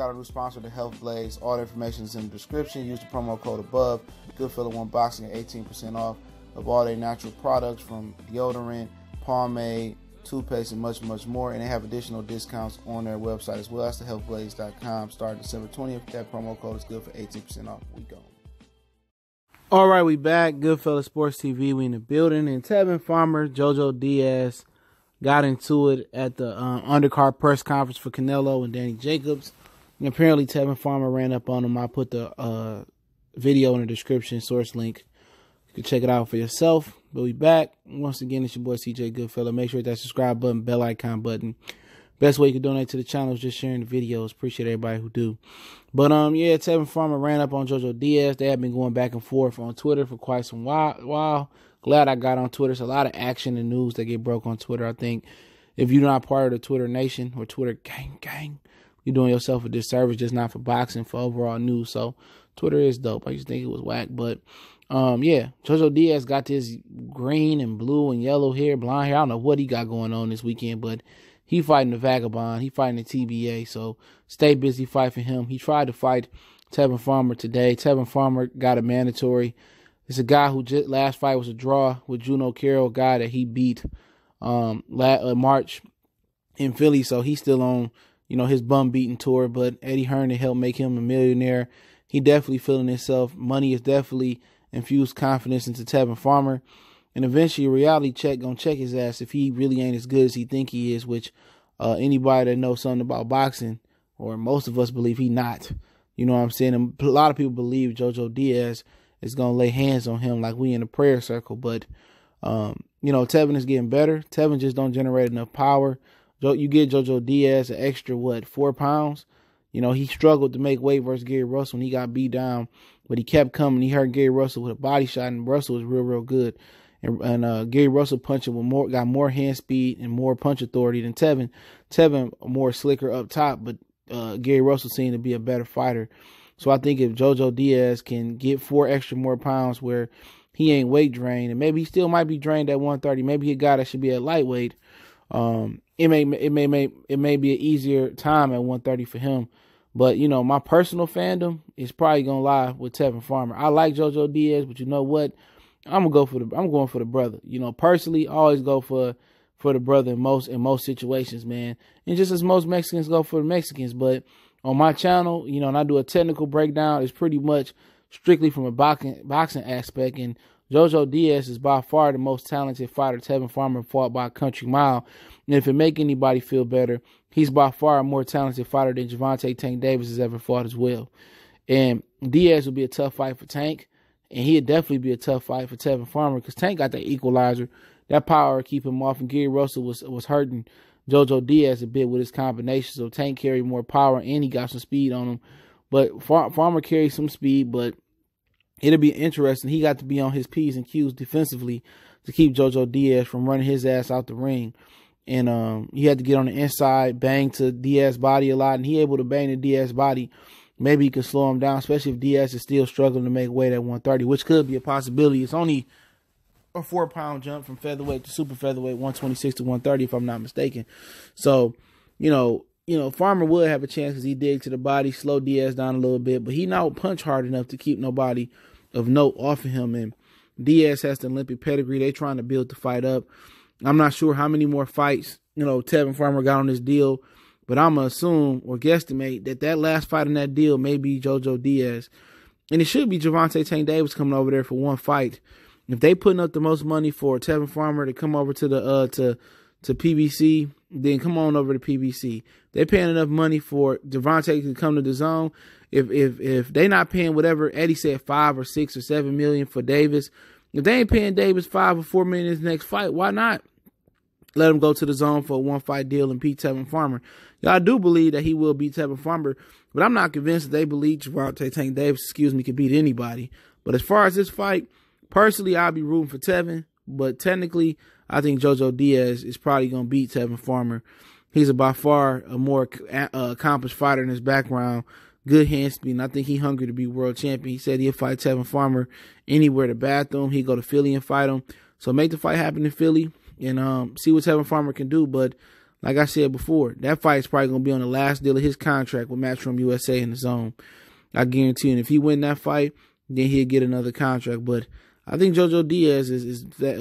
out a new sponsor, the Health Blaze. All the information is in the description. Use the promo code above. Goodfella1 Boxing at 18% off of all their natural products from deodorant, pomade, toothpaste, and much, much more. And they have additional discounts on their website as well. That's thehealthblaze.com. Starting December 20th. That promo code is good for 18% off. We go. All right, we back. Goodfella Sports TV. We in the building. And Tevin Farmer, JoJo Diaz got into it at the undercard press conference for Canelo and Danny Jacobs. And apparently Tevin Farmer ran up on him. I put the video in the description, source link. You can check it out for yourself. But we back. Once again, it's your boy CJ Goodfella. Make sure to hit that subscribe button, bell icon button. Best way you can donate to the channel is just sharing the videos. Appreciate everybody who do. But yeah, Tevin Farmer ran up on JoJo Diaz. They have been going back and forth on Twitter for quite some while. Glad I got on Twitter. There's a lot of action and news that get broke on Twitter. I think if you're not part of the Twitter nation or Twitter gang, you're doing yourself a disservice, just not for boxing, for overall news. So Twitter is dope. I used to think it was whack. But yeah, JoJo Diaz got this green and blue and yellow hair, blonde hair. I don't know what he got going on this weekend, but he fighting the Vagabond. He fighting the TBA. So stay busy fighting him. He tried to fight Tevin Farmer today. Tevin Farmer got a mandatory. It's a guy who just last fight was a draw with Juno Carroll, guy that he beat March in Philly. So he's still on, his bum beating tour. But Eddie Hearn helped make him a millionaire. He definitely feeling himself. Money has definitely infused confidence into Tevin Farmer. And eventually a reality check gonna check his ass if he really ain't as good as he think he is, which anybody that knows something about boxing, or most of us believe he not. You know what I'm saying? And a lot of people believe JoJo Diaz is going to lay hands on him like we in a prayer circle. But, Tevin is getting better. Tevin just don't generate enough power. You get JoJo Diaz an extra, 4 pounds? He struggled to make weight versus Gary Russell when he got beat down. But he kept coming. He hurt Gary Russell with a body shot, and Russell was real, real good. And Gary Russell punching with got more hand speed and more punch authority than Tevin. Tevin more slicker up top, but Gary Russell seemed to be a better fighter. So I think if JoJo Diaz can get 4 extra more pounds where he ain't weight drained, and maybe he still might be drained at 130, maybe he a guy that should be at lightweight. It may be an easier time at 130 for him. But my personal fandom is probably gonna lie with Tevin Farmer. I like JoJo Diaz, but you know what? I'm going for the brother. Personally, I always go for the brother in most situations, man. And just as most Mexicans go for the Mexicans. But on my channel, and I do a technical breakdown, it's pretty much strictly from a boxing aspect. And JoJo Diaz is by far the most talented fighter Tevin Farmer fought by a country mile. And if it make anybody feel better, he's by far a more talented fighter than Gervonta Tank Davis has ever fought as well. And Diaz will be a tough fight for Tank. And he'd definitely be a tough fight for Tevin Farmer because Tank got that equalizer, that power to keep him off. And Gary Russell was hurting JoJo Diaz a bit with his combination. So Tank carried more power and he got some speed on him. But Farmer carried some speed, but it'll be interesting. He got to be on his P's and Q's defensively to keep JoJo Diaz from running his ass out the ring. And he had to get on the inside, bang to Diaz's body a lot. And he able to bang to Diaz's body. Maybe he could slow him down, especially if Diaz is still struggling to make weight at 130, which could be a possibility. It's only a 4-pound jump from featherweight to super featherweight, 126 to 130, if I'm not mistaken. So, Farmer would have a chance because he dig to the body, slow Diaz down a little bit, but he not punch hard enough to keep nobody of note off of him. And Diaz has the Olympic pedigree. They trying to build the fight up. I'm not sure how many more fights, Tevin Farmer got on this deal. But I'm going to assume or guesstimate that last fight in that deal may be JoJo Diaz. And it should be Gervonta Tank Davis coming over there for one fight. If they putting up the most money for Tevin Farmer to come over to the to PBC, then come on over to PBC. They paying enough money for Gervonta to come to the zone. If they not paying whatever Eddie said, 5 or 6 or 7 million for Davis, if they ain't paying Davis 5 or 4 million in his next fight, why not let him go to the zone for a 1-fight deal and beat Tevin Farmer? I do believe that he will beat Tevin Farmer, but I'm not convinced that they believe Gervonta Tank Davis, can beat anybody. But as far as this fight, personally, I'll be rooting for Tevin. But technically, I think JoJo Diaz is probably going to beat Tevin Farmer. He's by far a more accomplished fighter in his background. Good hand speed, and I think he's hungry to be world champion. He said he'll fight Tevin Farmer anywhere, the bathroom. He'll go to Philly and fight him. So make the fight happen in Philly and see what Tevin Farmer can do. But like I said before, that fight's probably going to be on the last deal of his contract with Matchroom USA in the zone. I guarantee you. And if he win that fight, then he'll get another contract. But I think JoJo Diaz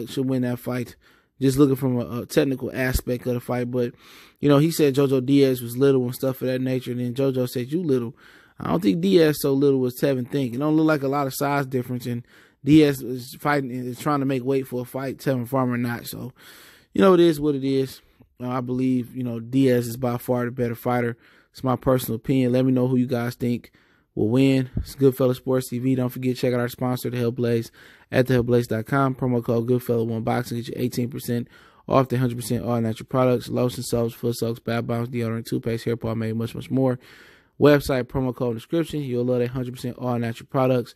should win that fight. Just looking from a technical aspect of the fight. But, you know, he said JoJo Diaz was little and stuff of that nature. And then JoJo said, you little. I don't think Diaz so little as Tevin think. It don't look like a lot of size difference. And Diaz is fighting and is trying to make weight for a fight. Tevin Farmer not. So, you know, it is what it is. I believe, you know, Diaz is by far the better fighter. It's my personal opinion. Let me know who you guys think will win. It's Goodfella Sports TV. Don't forget, check out our sponsor, The Health Blaze, at thehealthblaze.com. Promo code Goodfella1Boxing. Get you 18% off the 100% all natural products, lotion soaps, foot soaks, bath bombs, deodorant, toothpaste, hair pomade, much, much more. Website, promo code description. You'll love that 100% all natural products.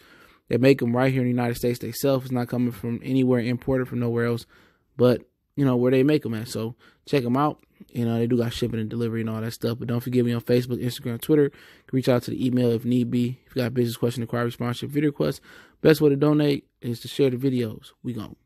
They make them right here in the United States themselves. It's not coming from anywhere imported from nowhere else, but you know where they make them at. So check them out. You know, they do got shipping and delivery and all that stuff. But don't forget me on Facebook, Instagram, Twitter. You can reach out to the email if need be. If you got business question, inquiry, sponsorship, video requests, best way to donate is to share the videos. We gone.